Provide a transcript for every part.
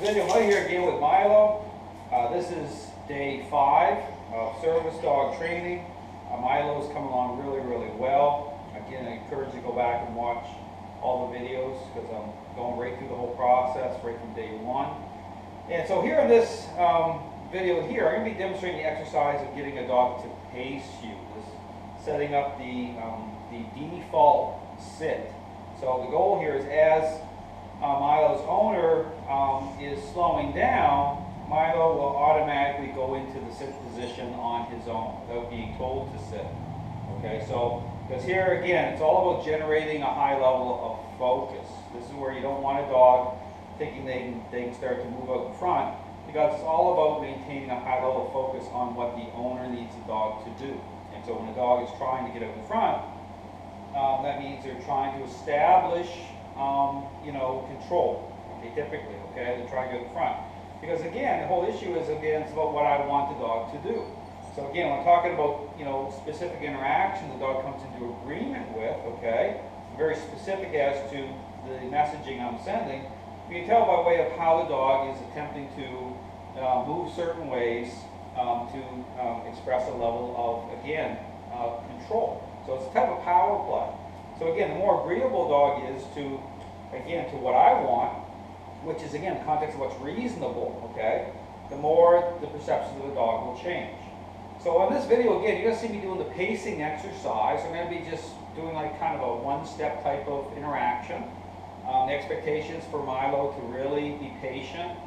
video. I'm here again with Milo. This is day 5 of service dog training. Milo's coming along really well. Again, I encourage you to go back and watch all the videos because I'm going right through the whole process right from day 1. And so here in this video here, I'm going to be demonstrating the exercise of getting a dog to pace you. This setting up the default sit. So the goal here is as Milo's owner is slowing down, Milo will automatically go into the sit position on his own without being told to sit. Okay, so because here again, it's all about generating a high level of focus. This is where you don't want a dog thinking they can start to move out in front, because it's all about maintaining a high level of focus on what the owner needs the dog to do. And so when a dog is trying to get out in front, that means they're trying to establish control, okay, typically, okay, they're trying to get in front. Because again, the whole issue is, again, it's about what I want the dog to do. So again, when I'm talking about, specific interaction the dog comes into agreement with, okay, very specific as to the messaging I'm sending, you can tell by way of how the dog is attempting to move certain ways to express a level of, again, control. So it's a type of power play. So again, the more agreeable dog is to, again, to what I want, which is, again, the context of what's reasonable, okay, the more the perceptions of the dog will change. So in this video, again, you're going to see me doing the pacing exercise. I'm going to be just doing like kind of a one-step type of interaction. The expectation is for Milo to really be patient,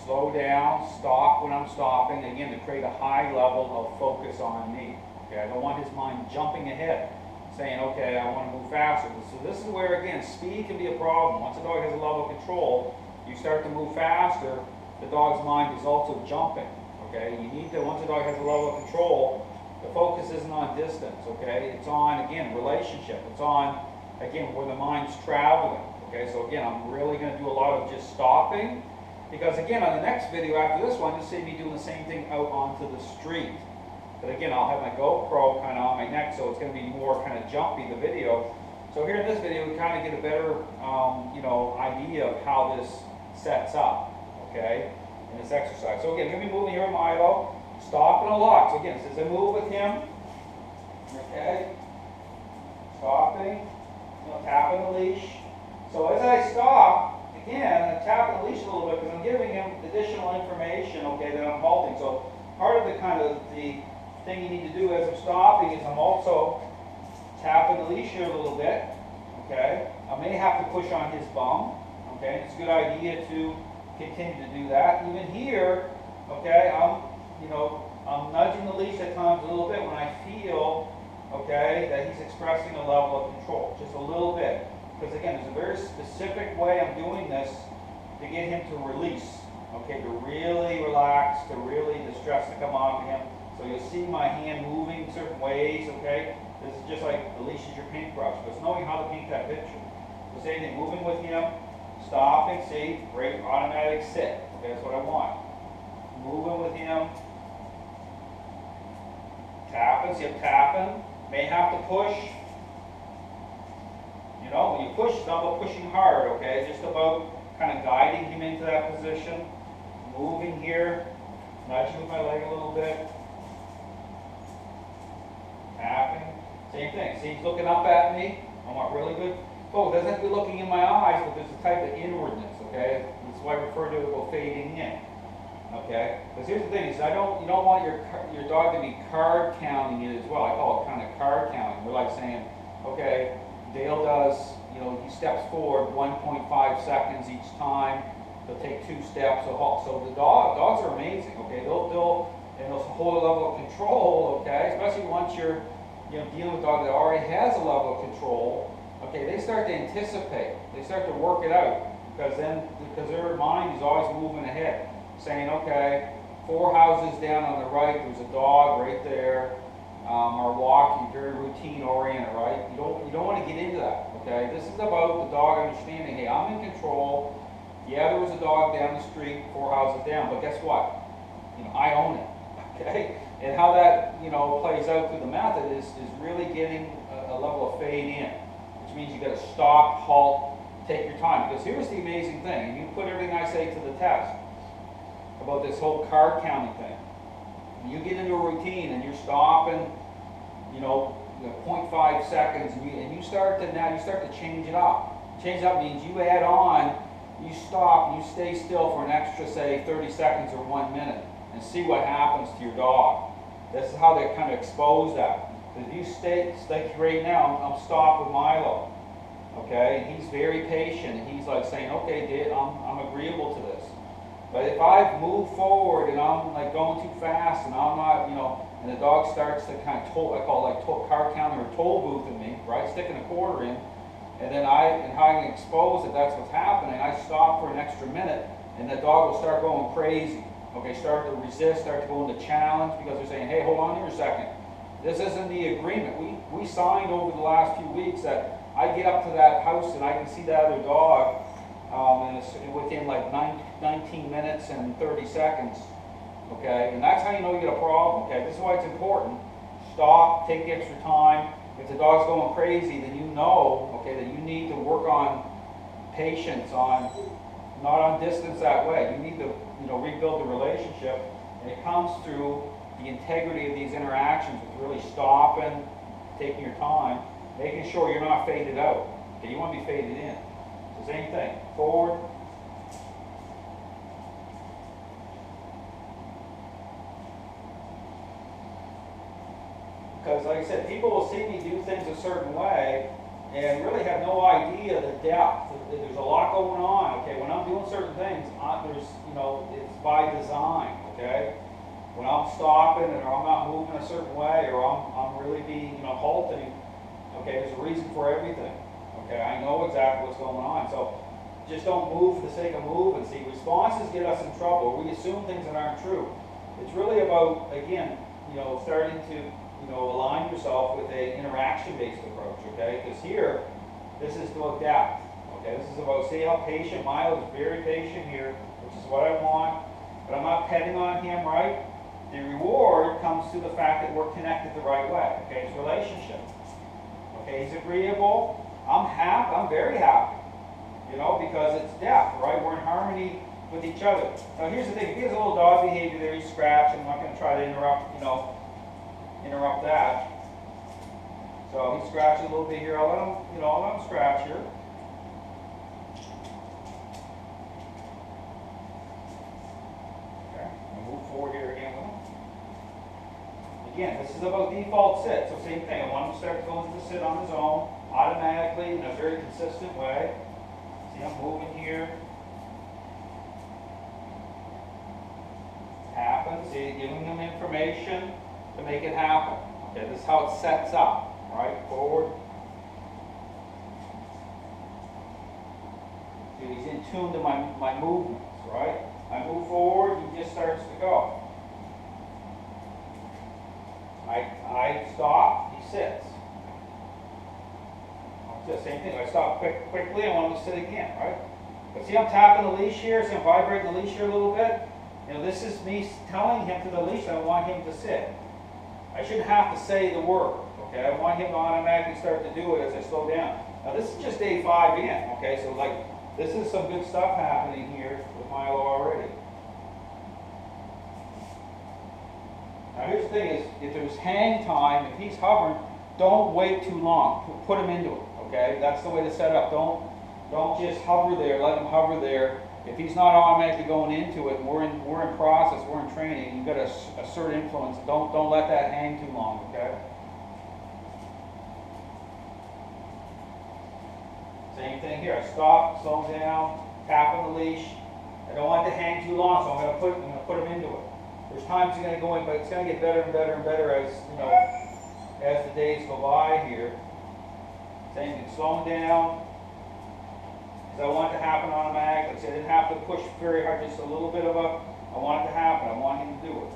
slow down, stop when I'm stopping, again, to create a high level of focus on me. Okay, I don't want his mind jumping ahead, saying, okay, I want to move faster. So this is where, again, speed can be a problem. Once a dog has a level of control, you start to move faster, the dog's mind is also jumping. Okay, you need to, once a dog has a level of control, the focus isn't on distance, okay? It's on, again, relationship. It's on, again, where the mind's traveling. Okay, so again, I'm really going to do a lot of just stopping, because again, on the next video after this one, you'll see me doing the same thing out onto the street. But again, I'll have my GoPro kind of on my neck, so it's going to be more kind of jumpy, the video. So here in this video, we kind of get a better, idea of how this sets up, okay, in this exercise. So again, I'm going to be moving here with Milo, stopping a lot. So again, as I move with him, okay, stopping, tapping the leash. So as I stop, again, I'm tapping the leash a little bit because I'm giving him additional information, okay, that I'm halting. So part of the thing you need to do as I'm stopping is I'm also tapping the leash here a little bit, okay. I may have to push on his bum, okay. It's a good idea to continue to do that. Even here, okay, I'm nudging the leash at times a little bit when I feel, okay, that he's expressing a level of control, just a little bit. Because again, there's a very specific way I'm doing this to get him to release, okay, to really relax, to really the stress to come off of him. So you'll see my hand moving certain ways, okay. This is just like the leash is your paintbrush, but it's knowing how to paint that picture. So same thing, moving with him, stopping, see, great automatic sit, okay, that's what I want. Moving with him, tapping, see I'm tapping, may have to push. When you push, it's not about pushing hard, okay? It's just about kind of guiding him into that position. Moving here, nudging with my leg a little bit. Tapping, same thing. See, he's looking up at me. I want really good focus. Doesn't have to be looking in my eyes, but there's a type of inwardness, okay? That's why I refer to it about fading in, okay? Because here's the thing: is you don't want your dog to be card counting it as well. I call it kind of card counting. We're like saying, okay, Dale does, he steps forward 1.5 seconds each time. They'll take 2 steps. So the dogs are amazing. Okay, they'll hold a level of control. Okay, especially once you're dealing with a dog that already has a level of control. Okay, they start to anticipate. They start to work it out because their mind is always moving ahead, saying, okay, 4 houses down on the right, there's a dog right there. Are walking, very routine oriented, right? You don't want to get into that, okay? This is about the dog understanding, hey, I'm in control. Yeah, there was a dog down the street, 4 houses down, but guess what? I own it, okay? And how that, plays out through the method is really getting a level of fade in, which means you got to stop, halt, take your time. Because here's the amazing thing, and you put everything I say to the test about this whole card counting thing. You get into a routine and you're stopping, you know, 0.5 seconds, and you start to change it up. Change it up means you add on, you stop, you stay still for an extra, say, 30 seconds or 1 minute, and see what happens to your dog. This is how they kind of expose that. If you stay, like right now, I'm stopped with Milo, okay? He's very patient. He's like saying, okay, Dad, I'm agreeable to this. But if I've moved forward and I'm like going too fast and I'm not, you know, and the dog starts to kind of toll, I call it like card counter or toll boothing me, right? Sticking a quarter in, and then how I can expose that that's what's happening. I stop for an extra minute, and the dog will start going crazy. Okay, start to resist, start to go into challenge because they're saying, hey, hold on here a second. This isn't the agreement. We signed over the last few weeks that I get up to that house and I can see that other dog and it's within like 19 minutes and 30 seconds. Okay, and that's how you know you get a problem. Okay, this is why it's important. Stop, take the extra time. If the dog's going crazy, then you know, okay, that you need to work on patience, not on distance that way. You need to, you know, rebuild the relationship, and it comes through the integrity of these interactions with really stopping, taking your time, making sure you're not faded out. Okay, you want to be faded in. So same thing, forward. Because like I said, people will see me do things a certain way and really have no idea the depth. There's a lot going on, okay? When I'm doing certain things, it's by design, okay? When I'm stopping or I'm not moving a certain way or I'm really being, halting, okay, there's a reason for everything, okay? I know exactly what's going on. So just don't move for the sake of moving. See, responses get us in trouble. We assume things that aren't true. It's really about, again, starting to align yourself with an interaction-based approach, okay? Because here, this is about depth, okay? This is about, see how patient, Milo is very patient here, which is what I want, but I'm not petting on him, right? The reward comes through the fact that we're connected the right way, okay? It's relationship, okay? He's agreeable, I'm happy, I'm very happy, because it's depth, right? We're in harmony with each other. Now here's the thing, if he has a little dog behavior there, he's scratching, I'm not going to try to interrupt that. So he scratches a little bit here. I'll let him scratch here. Okay, I'll move forward here again with him. Again, this is about default sit. So same thing. I want him to start going to the sit on his own, automatically, in a very consistent way. See, I'm moving here. Happens. See, giving them information to make it happen. Okay, this is how it sets up, right? Forward. See, he's in tune to my movements, right? I move forward, he just starts to go. I stop, he sits. It's the same thing. I stop quickly, I want him to sit again, right? But see, I'm tapping the leash here, see I'm vibrating the leash here a little bit. This is me telling him to the leash that I want him to sit. I shouldn't have to say the word, okay? I want him to automatically start to do it as I slow down. Now this is just day 5 in, okay? So this is some good stuff happening here with Milo already. Now here's the thing is, if there's hang time, if he's hovering, don't wait too long. Put him into it, okay? That's the way to set up. Don't just hover there, let him hover there. If he's not automatically going into it, we're in process, we're in training, you've got to assert influence. Don't let that hang too long, okay? Same thing here. I stop, slow down, tapping the leash. I don't want it to hang too long, so I'm going to put him into it. There's times he's going to go in, but it's going to get better and better and better as the days go by here. Same thing, slowing down. I want it to happen automatically. So I didn't have to push very hard, just a little bit of I want it to happen. I want him to do it.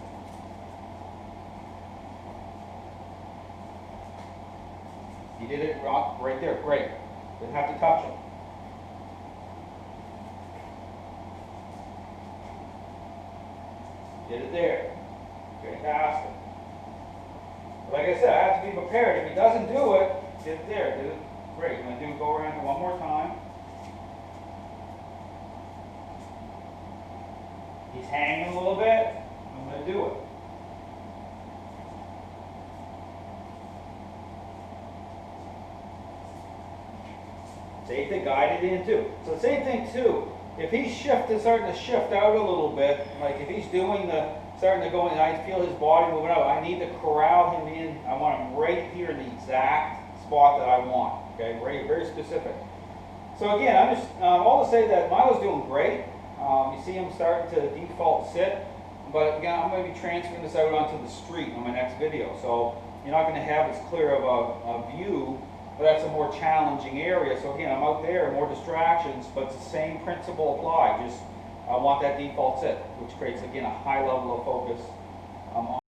He did it right there. Great. Didn't have to touch him. Did it there. Fantastic. Like I said, I have to be prepared. If he doesn't do it, did it there. Did it great. I'm going to go around one more time. He's hanging a little bit, I'm going to do it. Same thing, guide it in too. So same thing too. If he's starting to shift out a little bit, like if he's starting to go in, I feel his body moving out, I need to corral him in. I want him right here in the exact spot that I want. Okay, very, very specific. So again, I'm just all to say that Milo's doing great. You see him starting to default sit, but again, I'm going to be transferring this out onto the street on my next video. So you're not going to have as clear of a view, but that's a more challenging area. So again, I'm out there, more distractions, but it's the same principle applied. Just I want that default sit, which creates again a high level of focus on